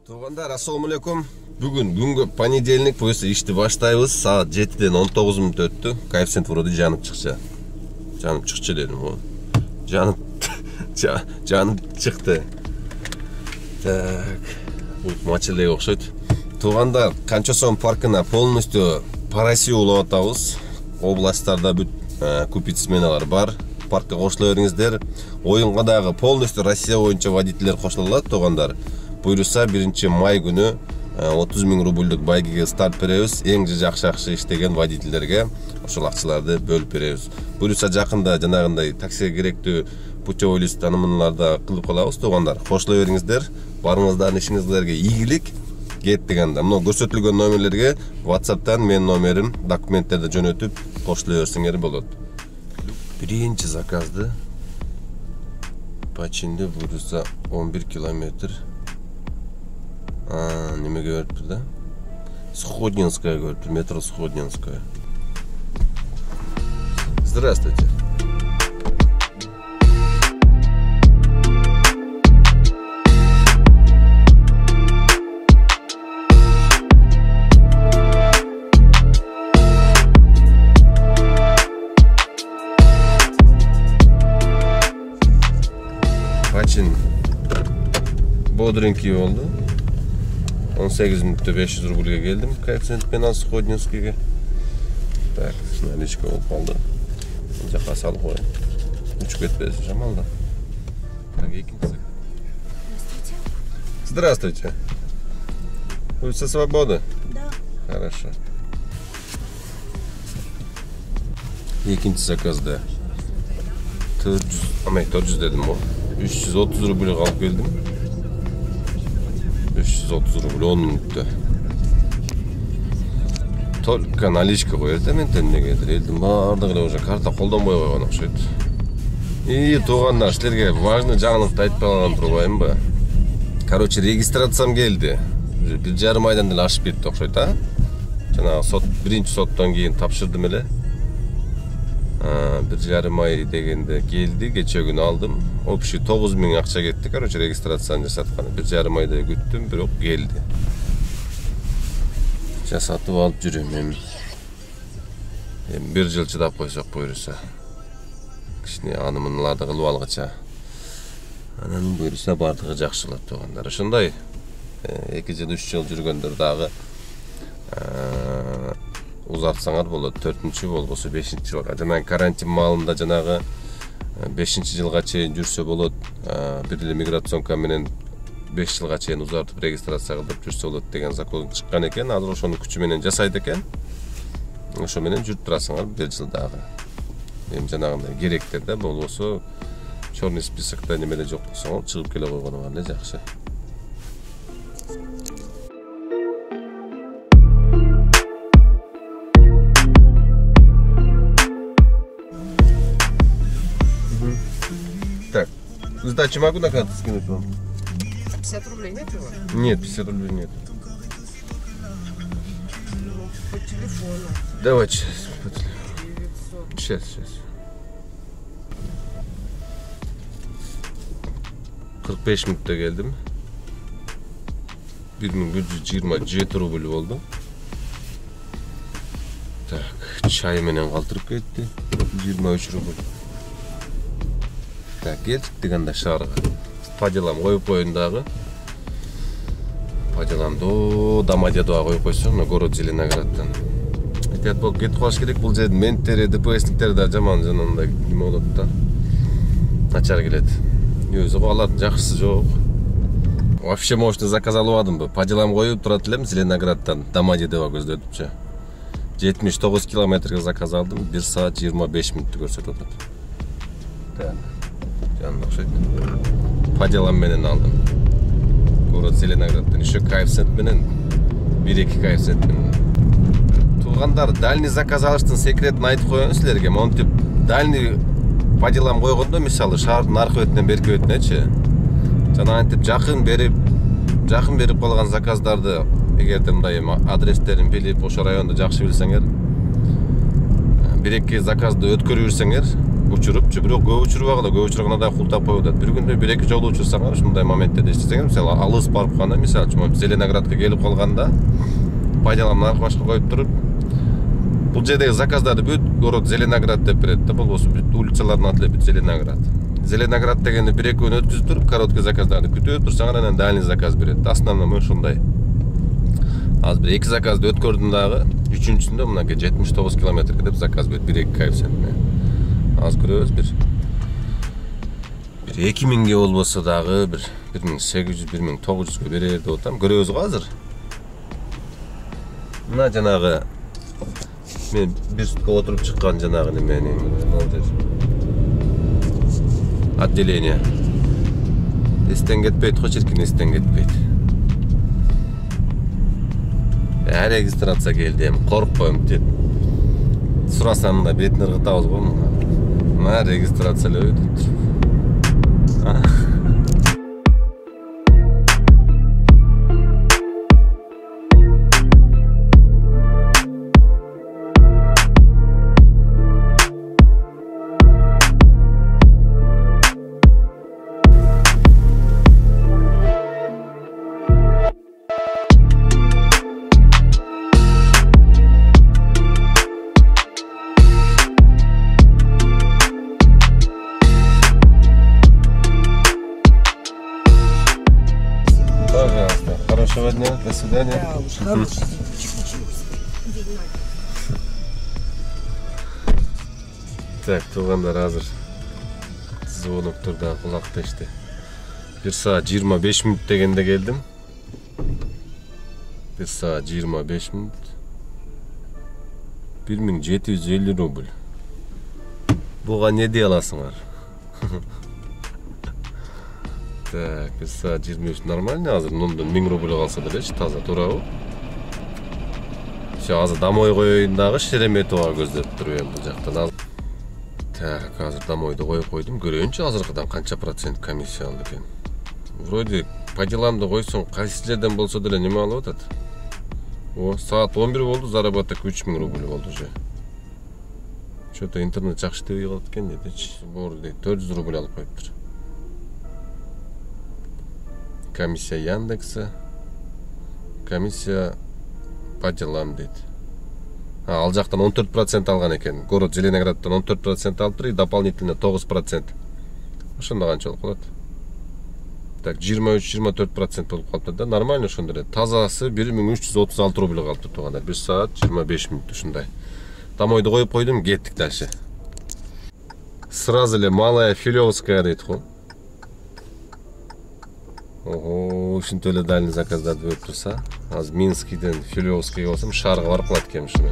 Туугандар, ассаламу алейкум. Бүгүн күнгө понедельник, буюрса ишти баштайбыз. Саат 7-ден 19 мүнөт өттү. Коэффициент вроде жанып чыкчу. Жанып чыкчу дедим го. Жанып чыкты. Так. Бул мачелеге окшойт. Туугандар, Канчосон паркына полностью по России улап атабыз. Областтарда бүт купить сменалар бар. Паркка кошула бериңиздер. Оюнга дагы полностью Россия боюнча водительдер кошулат, туугандар. Буйруса 1 май күнү 30 000 рубльдук байгеге старт беребиз. Эң жакшы иштеген водительдерге ошол акчаларды бөлүп беребиз. Буйруса жакында жанагындай таксиге керектүү путевой лист танымдарды кылып калабыз, туугандар. Кошула бериңиздер. Барыңыздардын ишиңиздерге ийгилик. Кет дегенде мына көрсөтүлгөн номерлерге WhatsApp'тан менин номерим, документтерди жөнөтүп кошула берсеңер болот. Биринчи заказды Пачинде буйруса 11 километр. Немеге бериптир да? Сходненская бериптир, метро Сходненская. Здравствуйте. Пачин бодренький болду. 18 мүнөттө 500 рубльге келдим. Коэффициент менен Сходненскийге. Так, наличка болуп калды. Жака салып коеюн. Учуп кетпесин жамалда. Так, экинчиси. Здравствуйте. Улица Свободы? Да. Хорошо. Экинчи заказда 400 дедим го. 330 рубль калып келдим. 330 рубль 10 мүнөттө. Только наличка коет мен тендегедир. Элдин баардыгы эле уже карта колдонбой койгон окшойт. Туугандар, силерге важный жаңылыкты айтпай калган турбаймынбы? Короче, регистрациям келди. 1,5 айдан деле ашып кетти окшойт, а? Жанагы сот, биринчи соттон кийин тапшырдым эле. 1,5 ай дегенде келди, кече күнү алдым. Общий 9 000 акча кетти. Короче, регистрацияны жасатканы 1,5 айда күттүм, бирок келди. Жасатып алып жүрөм эми. Эми 1 жыл чыдап койсок буйруса. Кичине анымыналарды кылып алгыча. Анан буйруса бардыгы жакшылап туугандар. Ошондой 2 жыл 3 жыл жүргөндөр дагы узартсаңар болот. 4-чү болбосо 5-чи жылга. Жанагы карантин маалында жанагы 5-чи жылга чейин жүрсө болот. Бир эле миграционка менен 5 жылга чейин узартып регистрация кылып жүрсө болот деген закон чыккан экен. Азыр ошону күчү менен жасайт экен. Ошо менен жүрүп турасыңар 1 жыл дагы. Эми жанагындай керектер да, болбосо черный списокто немеде жок болсоң, чыгып келе койгону эле жакшы. Так, сдачи могу на карту скинуть вам? 50 рублей нет его? Нет, 50 рублей нет. По телефону. Давайте сейчас. 900. Сейчас. 45 мүнөттө келдим. 1127 рубль болду. Так, чай менен калтырып кетти. 23 рубль. Так, келдик дегенде шаарга. По делам коюп коюн дагы. По делам до Домодедово коюп койсоң, на город Зеленоградтан. Этият болуп кетип калыш керек. Бул жердин менттери, ДПСниктери да жаман жанагындай неме болот да. Начар келет. Өзү алардын жакшысы жок. Вообще мощный заказ албадымбы. По делам коюп турат элем Зеленоградтан Домодедово көздөтүпчү. 79 километрге заказ алдым. 1 саат 25 мүнөттү көрсөтүп атат. Так. Жанында окшойт. По делам менен алдым. Город Зеленоградтан еще коэффициент менен 1-2 коэффициент менен. Туугандар, дальний заказ алыштын секретин айтып коеюн силерге. Монтип дальний по делам койгондо, мисалы шаардын аркы бетинен берки бетинечи, жана антип жакын берип калган заказдарды эгерде мындай адрестерин билип, ошо районду жакшы билсеңер, 1-2 заказды өткөрүп жүрсеңер, учуруп, бирок көп учурбагыла, көп учурганда да култап коюп атат. Бир күндө 1-2 жолу учурсаңар, ушундай моменттерде иштесеңер, мисалы алыс барып калганда, мисалы үчүн Зеленоградка келип калганда, пайдаланма башка коюп туруп, бул жердеги заказдарды бүт город Зеленоград деп берет да, болбосо бүт улицалардын аты эле бүт Зеленоград. Зеленоград дегенде 1-2 өткүзүп туруп, короткий заказдарды күтүп турсаңар, анан дальний заказ берет. Основной ушундай. Аз бир 2 заказды өткөрдүм дагы, 3-үчүсүндө мынакей 79 километрге деп заказ берет, 1-2 коэффициентне. Аз көрөбүз бир 2000ге болбосо дагы бир 1800, 1900ге берер деп атам. Көрөбүз го азыр. Мына жанагы мен бир сутка отуруп чыккан жанагы неменин отделение. Эстен кетпейт го, чиркин эстен кетпейт. Регистрация келди, коркпойм деп. Сурасам да бетин ыргытабыз го мына. Мына регистрациялап өтүп. Хорошего дня, до свидания. Да, уж хороший. Так, туугандар азыр звонок турда кулак тешти. 1 саат 25 мүнөт дегенде келдим. 1 саат 25 мүнөт. 1750 рубль. Буга не дей аласыңар? Так, 1 саат 23 нормально, азыр мындан 1000 рубль калса делечи, таза туурабы? Все, азыр домой коюйн дагы Шереметова көздөп турбайм бул жактан. Так, азыр домойду коюп койдум. Көрөйүнчү азыркыдан канча процент комиссия алды экен. Вроде по деламды койсоң, кайсы жерден болсо деле неме алып атат. О, саат 11 болду, заработок 3000 рубль болду уже. Что-то интернет жакшы дебей калат экен дедичи. Боор 400 рубль алып коюптур. Комиссия Яндекса, комиссия по делам дейт. Ал жактан 14% алган экен. Город Зеленоградтан 14% алыптыр и дополнительно 9%. Ошондо канча болуп калат? Так, 23-24% болуп калыптыр да, нормально ошондо эле. Тазасы 1336 рубль калыптыр туугандар. 1 саат 25 мүнөт ушундай. Домойду коюп койдум, кеттик дальше. Сразу эле Малая Филевская дейт го. Ого, ушинтип эле дальний заказдарды берип турса, азыр Минскийден Филевскийге болсом шаарга барып калат экен ушуну.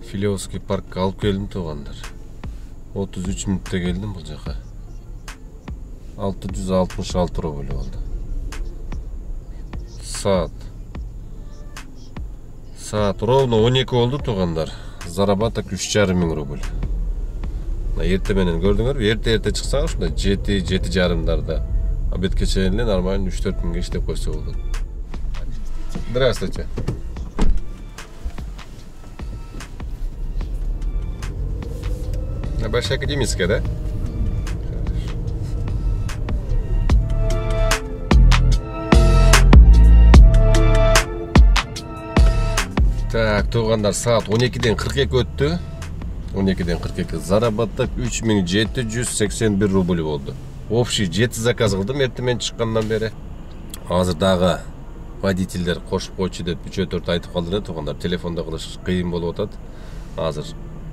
Филевский паркка алып келдим туугандар. 33 мүнөттө келдим бул жака. 666 рубль болду. Саат ровно 12 болду туугандар. Заработок 3500 рубль. Эрте менен көрдүңөрбү? Эрте чыксак ушундай 7-7:30дарда. Обедке чейин эле нормально 3-4 миңге иштеп койсо болот. Здравствуйте. Большая академическая, да? Так, туугандар, саат 12-ден 42 өттү. 12-ден 42. Заработок 3781 рубль болду. Общий 7 заказ кылдым эртең менен чыккандан бери. Азыр дагы водительдер кошуп койчу деп 3-4 айтып калды туугандар. Телефондо кылыш кыйын болуп атат. Азыр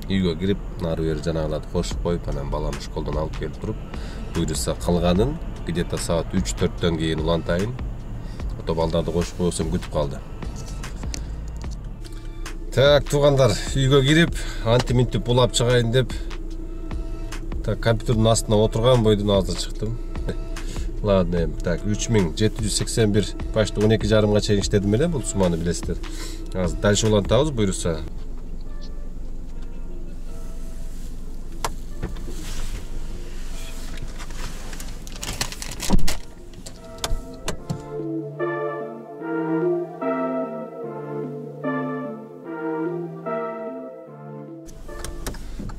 үйгө кирип, нары бери жанагыларды кошуп коюп, анан балам школдон алып келип туруп, буйруса калганын где-то саат 3-4төн кийин улантайын. Ото балдарды кошуп койсом күтүп калды. Так, туугандар, үйгө кирип, антиминтип булап чыгайын деп, так компьютердин астына отурган бойдон азыр чыктым. Ладно, так 3781 başta 12,5 çeyin işledim ele bu sumanı bilesizler. Az dальше olan tavuz buyursa.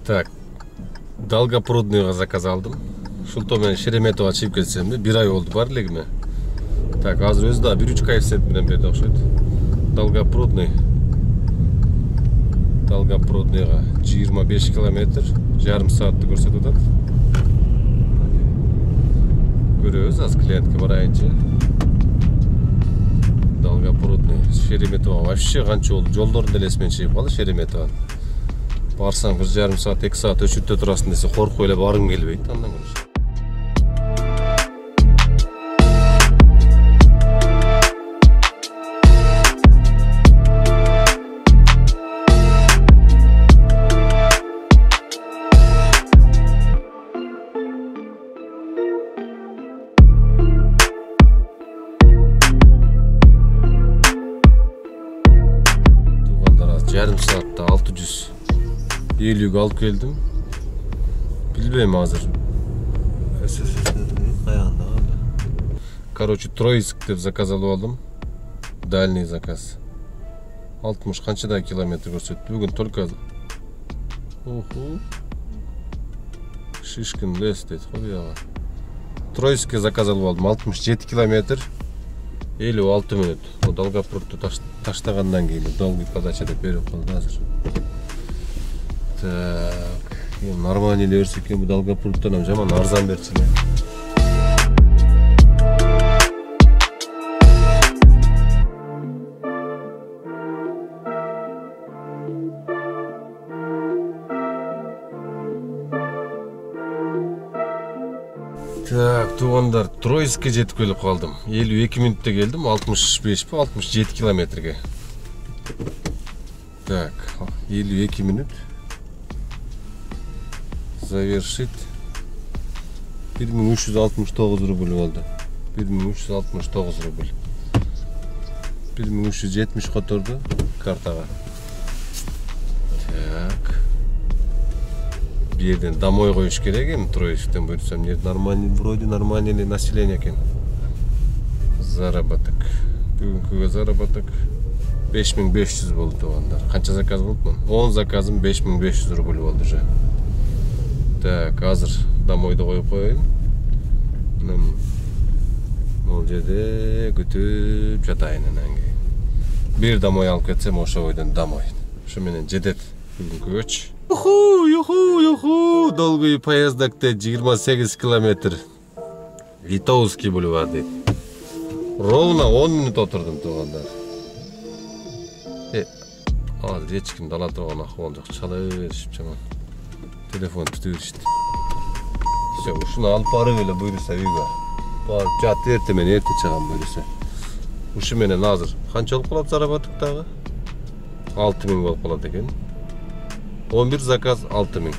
Так. Долгопрудныйга заказ алдым. Шулто менен Шереметова чыгып келсем де 1 ай болду бар элегиме. Так, азыр өзү да 1-3 коэффициент менен берди окшойт. Долгопрудныйга 25 километр, жарым саатты көрсөтүп атат. Көрөбүз, аз клиентке барайынчы. Долгопрудный, Шереметова вообще канча болду? Жолдордун элесимен чыгып калды Шереметова. Барсаң 1,5 saat, 2 saat өчүттө турасың десе коркуп эле баргым келбейт андан көрүш. Yarım saatte 650'ге alып келдим. Билбейм азыр. Короче, Троицк деп заказ алып алдым. Дальний заказ. 60 канчадай километр көрсөттү. Бүгүн только Шишкин лес дейт го буяга. Троицкке заказ алып алдым. 67 километр. 56 минут. Долгопрудту таштагандан кийин долгий подача деп берип калды азыр. Так, нормально эле берсе экен, бу Долгопрудтан жаман арзан берчү эле. Так, туғандар, Троицкке жетіп келіп қалдым. 52 минутта келдім, 65-67 километрге. Так, 52 минут. Завершить. 1369 рубль oldu. 1369 рубль. 1370 которду картага. Так. Bir yerden домой koyuş керек ekan, Троицктен buyursam, нормальный, вроде нормальный население ekan. Заработок. Бүгүнкүгө заработок 5500 болду тугандар. Канча заказ болду? 10 заказым 5500 рубль болду же. Так, азыр домойду коюп коеюн. Бул жерде күтүп жатайын анан кийин. Бир домой алып кетсем, ошо бойдон домой. Ошо менен жетет бүгүнкүгөчү. Юху, долгий поездакта 28 километр. Литовский бульвар дейт. Ровно 10 минут отурдум тугандар. Азыр эч кимди ала турган акыбал жок, чала беришип жаман. Telefon tutuyor işte. İşte uşunu alıp barıp öyle buyursa uyga. Barıp çatı ertemeni erte çıkan buyursa. Uşu menen hazır. Kança olup kalat zarabatık dağı? 6000 olup kalat eken. 11 zakaz 6000.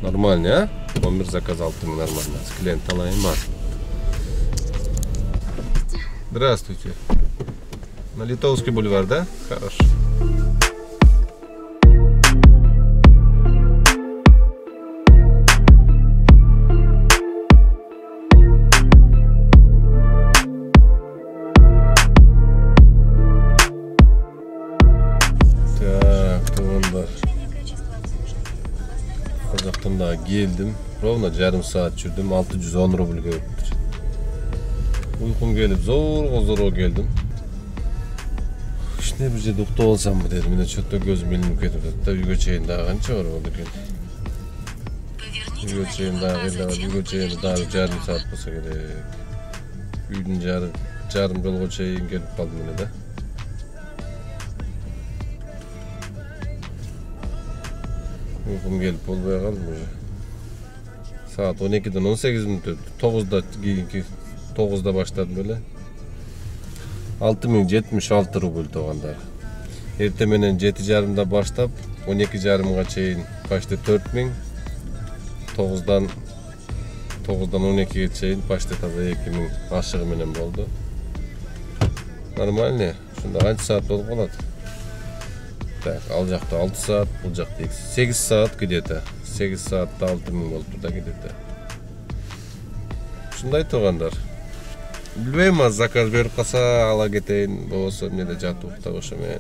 Normal ya? 11 заказ 6000 нормально. Клиент алайын бар. Здравствуйте. На Литовский бульвар, да? Хорошо. Kazak'tan daha geldim. Ровно yarım saat sürdüm. 610 ruble gördüm. Uykum gelip zor geldim. İşte bir şey doktor olsam mı dedim. Yine çok da gözüm elim ketip. Hatta bir göçeğin daha kança var oldu ki. Bir göçeğin daha geldi var. Bir göçeğin daha yarım saat olsa gerek. Üydün yarım yol göçeğin gelip kaldım yine de. Uykum gelip olmaya kaldım уже. Saat 12'den 18 minut ötü. 9'da başladım böyle. 6076 ruble toğanlar. Ertemenen 7:30'da başlap 12:30'ga çeyin kaçtı 4000. 9'dan 9'dan 12'ye çeyin başta taza 2000 aşığı menen boldu. Normal ne? Şunda kaç saat bolup kalat? Tak, al jakta 6 saat, bul jakta 8 saat gideti. 8 saatte 6000 bolup da gideti. Şunday toğandar. Bilmeyim az zakaz berip kasa ala geteyin, bolsa ne de jatıp da oşamen.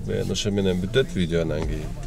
Ben oşamenen bütet videodan keyin.